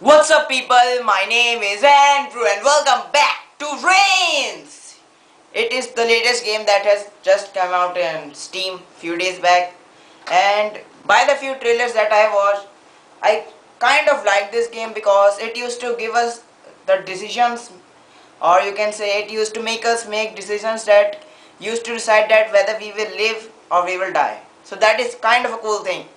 What's up, people? My name is Andrew, and welcome back to Reigns. It is the latest game that has just come out in Steam few days back, and by the few trailers that I watched, I kind of like this game because it used to give us the decisions, or you can say it used to make us make decisions that used to decide that whether we will live or we will die. So that is kind of a cool thing.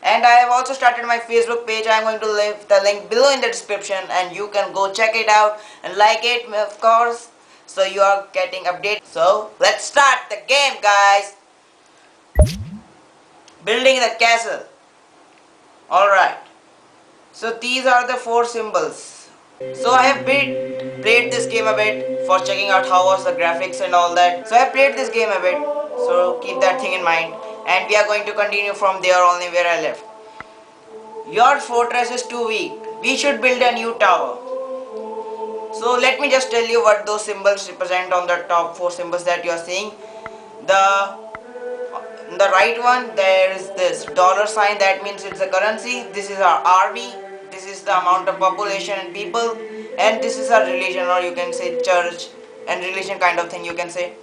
And I have also started my Facebook page. I'm going to leave the link below in the description, and you can go check it out and like it, of course, so you are getting updates. So let's start the game, guys. Building the castle. Alright, so these are the four symbols. So I have played this game a bit for checking out how was the graphics and all that. So I have played this game a bit, so keep that thing in mind. And we are going to continue from there only where I left. Your fortress is too weak. We should build a new tower. So let me just tell you what those symbols represent on the top four symbols that you are seeing. The right one, there is this dollar sign, that means it's a currency. This is our army. This is the amount of population and people. And this is our religion, or you can say church and religion kind of thing you can say.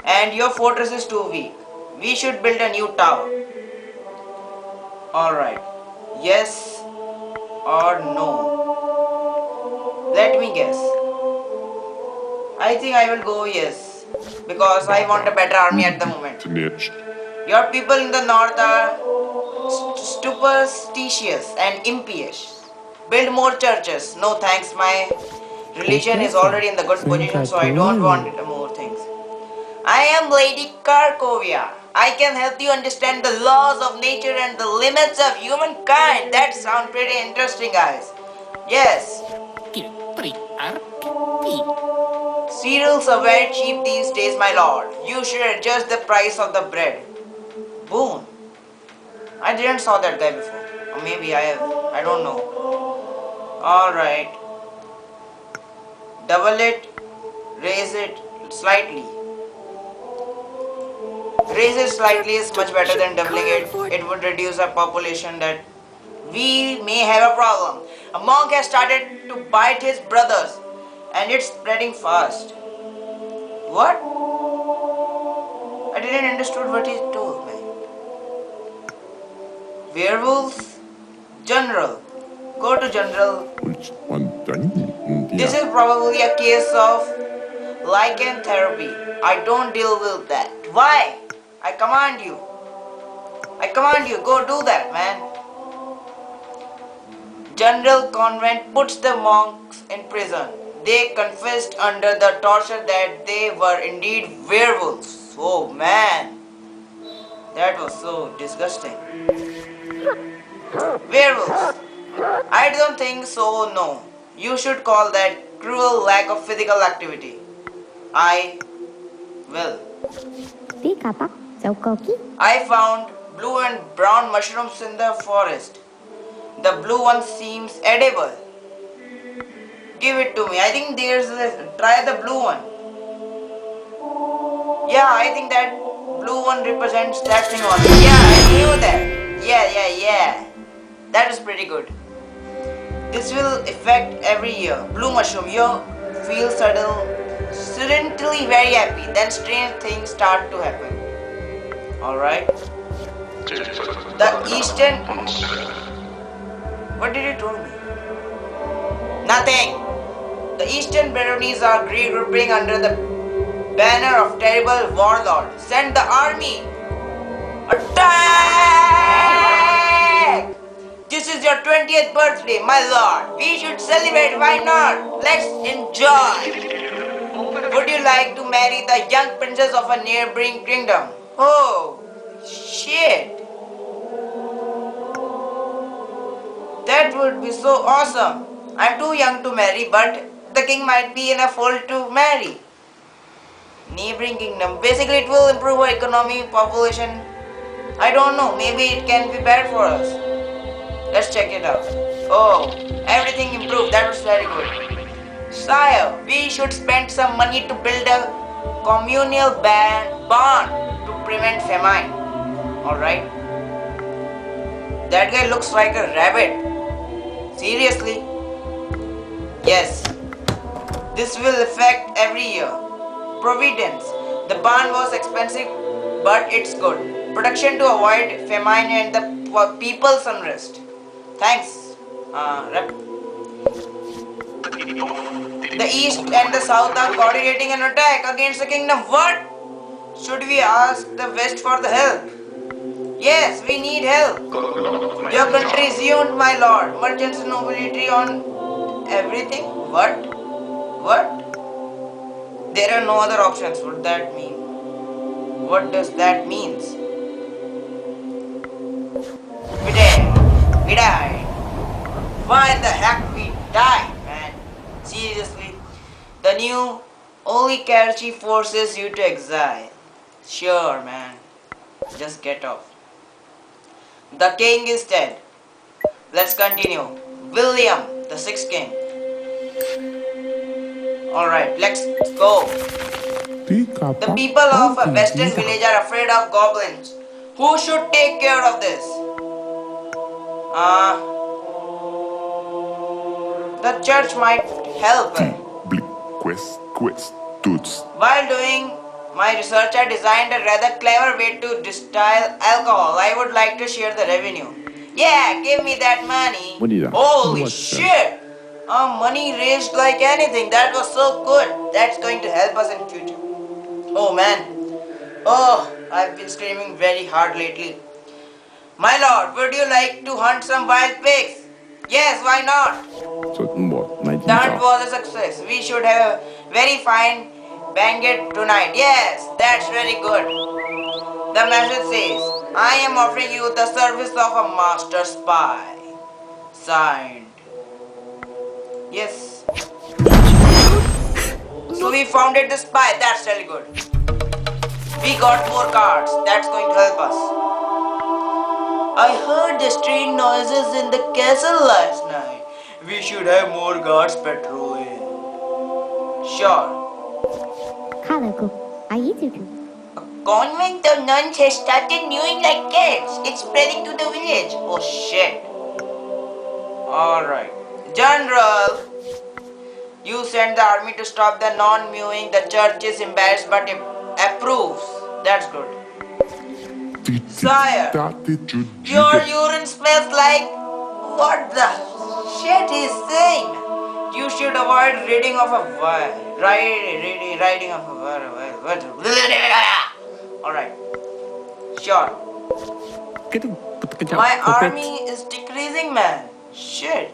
And your fortress is too weak. We should build a new tower. Alright. Yes or no? Let me guess. I think I will go yes, because I want a better army at the moment. Your people in the north are superstitious and impious. Build more churches. No thanks, my religion is already in the good position, so I don't want more things. I am Lady Karkovia. I can help you understand the laws of nature and the limits of humankind. That sounds pretty interesting, guys. Yes. Cereals are very cheap these days, my lord. You should adjust the price of the bread. Boon. I didn't saw that guy before. Or maybe I have. I don't know. Alright. Double it. Raise it slightly. Raise it slightly is much better than doubling it. It would reduce our population that we may have a problem. A monk has started to bite his brothers, and it's spreading fast. What? I didn't understood what he told me. Werewolves? General. Go to General. This is probably a case of lycanthropy. I don't deal with that. Why? I command you. Go do that, man. General Convent puts the monks in prison. They confessed under the torture that they were indeed werewolves. Oh man, that was so disgusting. Werewolves. I don't think so, no. You should call that cruel lack of physical activity. I will. I found blue and brown mushrooms in the forest. The blue one seems edible. Give it to me. I think there's a, try the blue one. Yeah, I think that blue one represents that thing on. Yeah, I knew that. Yeah. That is pretty good. This will affect every year. Blue mushroom, you feel suddenly very happy. Then strange things start to happen. Alright. The eastern... What did you tell me? Nothing. The eastern baronies are regrouping under the banner of terrible warlord. Send the army. Attack! This is your 20th birthday, my lord. We should celebrate, why not? Let's enjoy. Would you like to marry the young princess of a neighboring kingdom? Oh, shit. That would be so awesome. I'm too young to marry, but the king might be in a fold to marry. Neighboring kingdom. Basically, it will improve our economy, population. I don't know. Maybe it can be bad for us. Let's check it out. Oh, everything improved. That was very good. Sire, we should spend some money to build a communal barn to prevent famine. Alright. That guy looks like a rabbit. Seriously? Yes, this will affect every year. Providence. The barn was expensive, but it's good. Protection to avoid famine and the people's unrest. Thanks. The east and the south are coordinating an attack against the kingdom. What? Should we ask the west for the help? Yes, we need help. Your country is ruined, my lord. Merchants and nobility on everything. What? What? There are no other options. What that mean? What does that means? We died. We died. Why the heck we died, man? Seriously. The new oligarchy forces you to exile. Sure, man. Just get off. The king is dead. Let's continue. William, the sixth king. Alright, let's go. The people of a western village are afraid of goblins. Who should take care of this? The church might help. While doing my research, I designed a rather clever way to distill alcohol. I would like to share the revenue. Yeah, give me that money. Holy shit! Money raised like anything. That was so good. That's going to help us in future. Oh man. Oh, I've been screaming very hard lately. My lord, would you like to hunt some wild pigs? Yes, why not? The hunt was a success. We should have a very fine banquet tonight. Yes, that's very good. The message says, I am offering you the service of a master spy. Signed. Yes. So we founded the spy. That's really good. We got more cards. That's going to help us. I heard the strange noises in the castle last night. We should have more guards patrolling. Sure. A convent of nuns has started mewing like cats. It's spreading to the village. Oh shit. Alright. General, you send the army to stop the non-mewing. The church is embarrassed but approves. That's good. Sire, your urine smells like... What the shit he's saying? You should avoid reading of a riding of a Alright. Sure. My army is decreasing, man. Shit.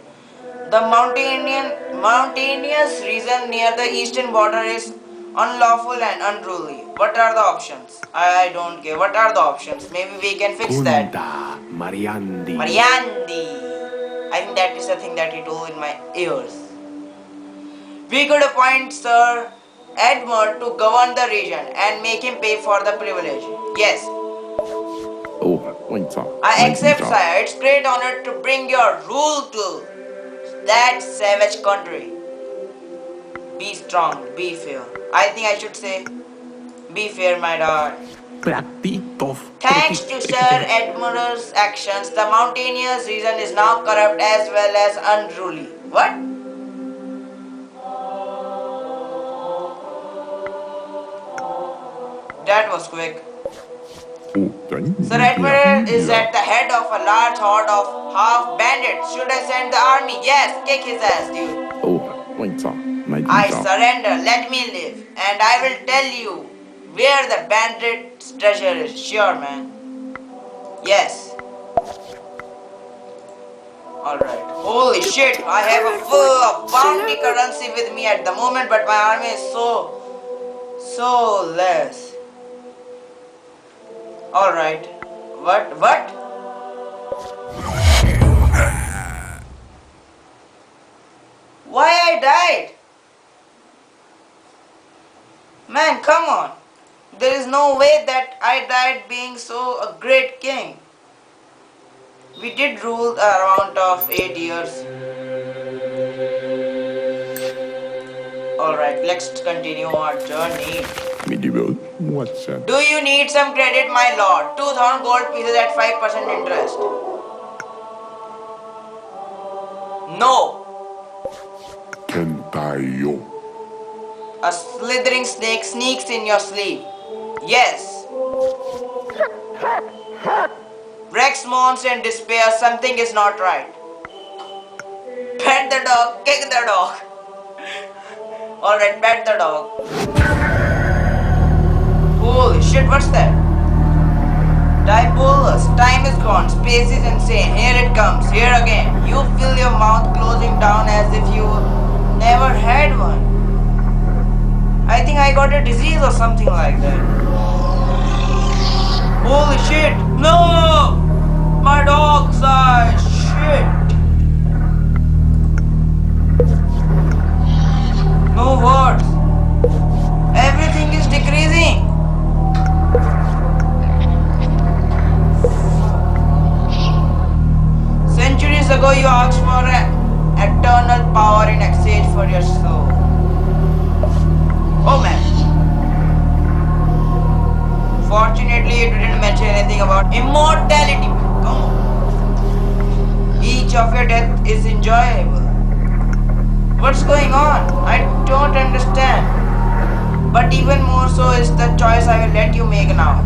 The mountainous region near the eastern border is unlawful and unruly. What are the options? I don't care. What are the options? Maybe we can fix that. Mariandi. I think that is the thing that he told in my ears. We could appoint Sir Edmund to govern the region and make him pay for the privilege. Yes. I accept, sire. It's great honor to bring your rule to that savage country. Be strong, be fair. I think I should say, be fair, my lord. Thanks to Sir Edmund's actions, the mountainous region is now corrupt as well as unruly. What? That was quick. Sir Edmund is at the head of a large horde of half bandits. Should I send the army? Yes, kick his ass, dude. I surrender. Let me live. And I will tell you where the bandit's treasure is. Sure, man. Yes. Alright. Holy shit. I have a full of bounty currency with me at the moment, but my army is so less. Alright. What? Why I died? Man, come on. There is no way that I died being so a great king. We did rule around of 8 years. Alright, let's continue our journey. Do you need some credit, my lord? 2,000 gold pieces at 5% interest. No. Ayo. A slithering snake sneaks in your sleep. Yes. Rex moans in despair, something is not right. Pet the dog, kick the dog. Alright, pet the dog. Holy shit, what's that? Dibolus, time is gone, space is insane. Here it comes, here again. You feel your mouth closing down as if you never had one. I think I got a disease or something like that. Holy shit, no! My dog's eyes, shit. No words. Everything is decreasing. Centuries ago you asked for an eternal power in exchange for your soul. Oh man. Fortunately it didn't mention anything about immortality. Come on. Each of your death is enjoyable. What's going on? I don't understand. But even more so is the choice I will let you make now.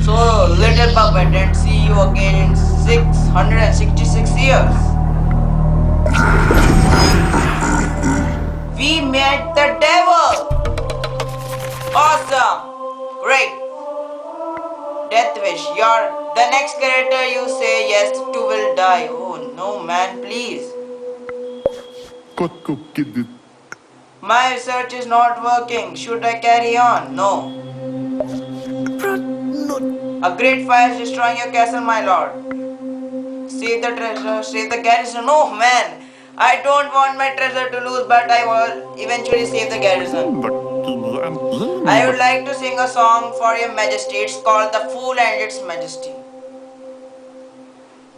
So, little puppet, and see you again in 666 years. We met the devil! Awesome! Great! Deathwish, you're the next character you say yes to will die. Oh no man, please. My research is not working. Should I carry on? No. A great fire is destroying your castle, my lord. Save the treasure, save the garrison. Oh man, I don't want my treasure to lose, but I will eventually save the garrison. I would like to sing a song for your majesty. It's called The Fool and Its Majesty.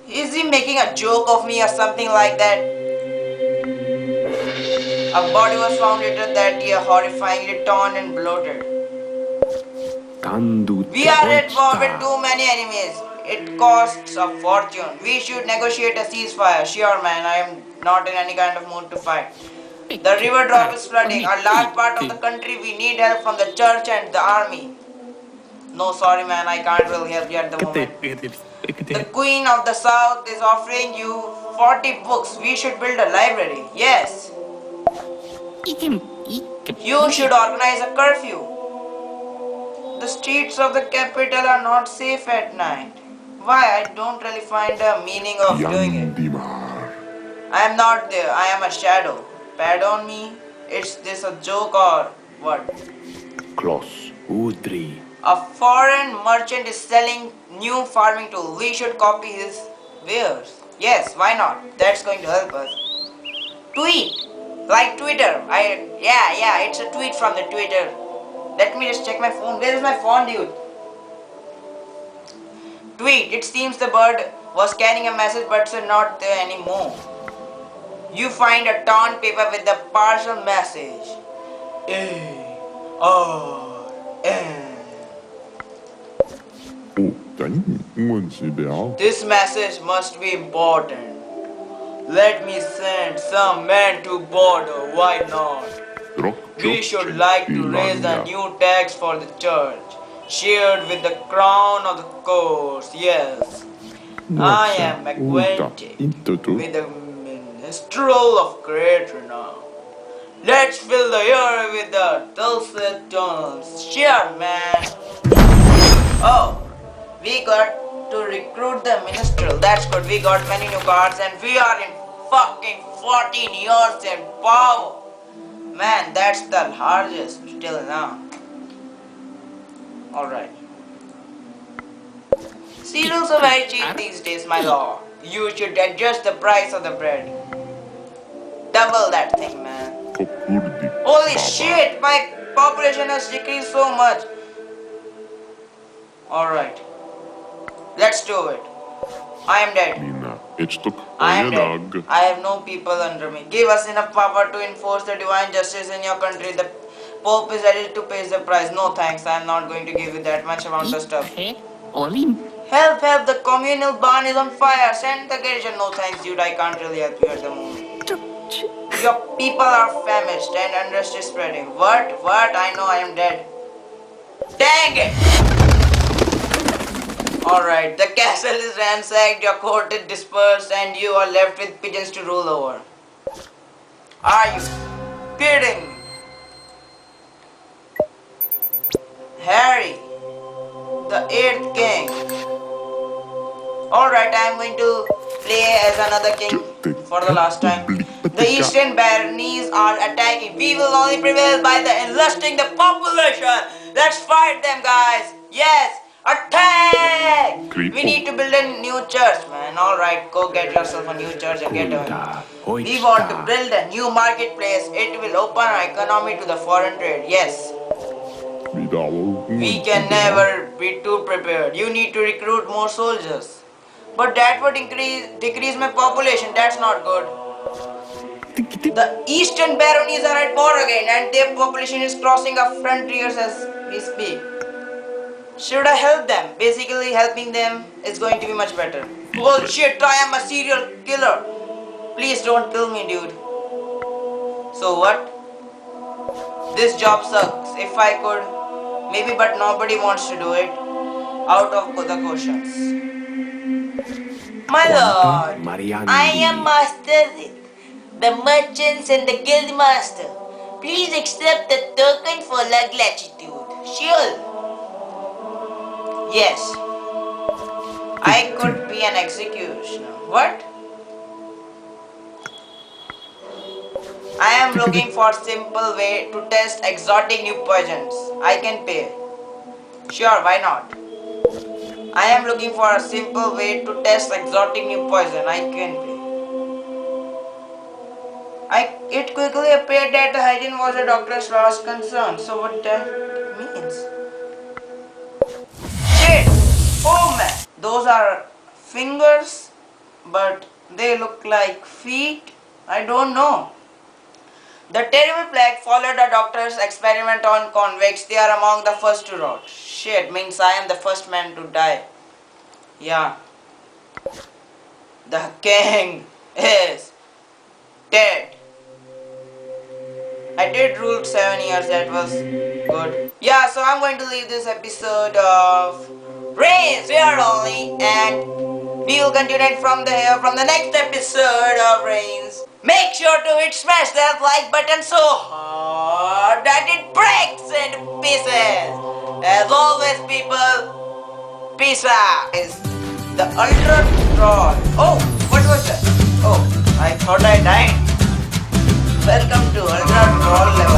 Is he making a joke of me or something like that? A body was found later that year, horrifyingly torn and bloated. We are at war with too many enemies. It costs a fortune. We should negotiate a ceasefire. Sure man, I am not in any kind of mood to fight. The river drop is flooding. A large part of the country, we need help from the church and the army. No, sorry man, I can't really help you at the moment. The Queen of the South is offering you 40 books. We should build a library. Yes. You should organize a curfew. The streets of the capital are not safe at night. Why? I don't really find the meaning of doing it. I am not there. I am a shadow. Pardon me? Is this a joke or what? Close. Udri. A foreign merchant is selling new farming tools. We should copy his wares. Yes, why not? That's going to help us. Tweet. Like Twitter. Yeah, it's a tweet from the Twitter. Let me just check my phone. Where is my phone, dude? Tweet. It seems the bird was carrying a message but it's not there anymore. You find a torn paper with the partial message. This message must be important. Let me send some men to border. Why not? We should like to raise a new tax for the church, shared with the crown of the course. Yes, I am acquainted with the minstrel of great renown. Let's fill the air with the dulcet tones. Sure, man. Oh, we got to recruit the minstrel. That's good. We got many new cards and we are in fucking 14 years in power. Man, that's the largest till now. Alright. Cereals are very cheap these days, my lord. You should adjust the price of the bread. Double that thing, man. Holy shit, my population has decreased so much. Alright. Let's do it. I am dead. I am dead. I have no people under me. Give us enough power to enforce the divine justice in your country. The Pope is ready to pay the price. No thanks, I am not going to give you that much amount of stuff. Help, help, the communal barn is on fire. Send the garrison. No thanks, dude, I can't really help you at the moment. Your people are famished and unrest is spreading. What? What? I know I am dead. Dang it! Alright, the castle is ransacked, your court is dispersed, and you are left with pigeons to rule over. Are you kidding me? Harry, the 8th king. Alright, I am going to play as another king for the last time. The eastern baronies are attacking. We will only prevail by the enlisting the population. Let's fight them, guys. Yes, attack! We need to build a new church, man. Alright, go get yourself a new church and get a... We want to build a new marketplace. It will open our economy to the foreign trade. Yes. We can never be too prepared. You need to recruit more soldiers. But that would decrease my population. That's not good. The eastern baronies are at war again and their population is crossing our frontiers as we speak. Should I help them? Basically helping them is going to be much better. Bullshit, I am a serial killer. Please don't kill me, dude. So what? This job sucks. If I could, maybe, but nobody wants to do it. Out of the questions. My lord, I am Master Zid, the merchants and the guild master. Please accept the token for la gratitude. Sure. Yes. I could be an executioner. What? I am looking for a simple way to test exotic new poisons. I can pay. Sure, why not? I am looking for a simple way to test exotic new poison. I can pay. It quickly appeared that the hygiene was a doctor's last concern. So what that means? Shit! Oh man! Those are fingers, but they look like feet. I don't know. The terrible plague followed the doctor's experiment on convicts. They are among the first to rot. Shit, means I am the first man to die. Yeah. The king is dead. I did rule 7 years, that was good. Yeah, so I'm going to leave this episode of Reigns here only, and we will continue it from the next episode of Reigns. Make sure to smash that like button so hard that it breaks into pieces. As always, people, peace out. Is the Ultra Troll. Oh, what was that? Oh, I thought I died. Welcome to Ultra Troll level.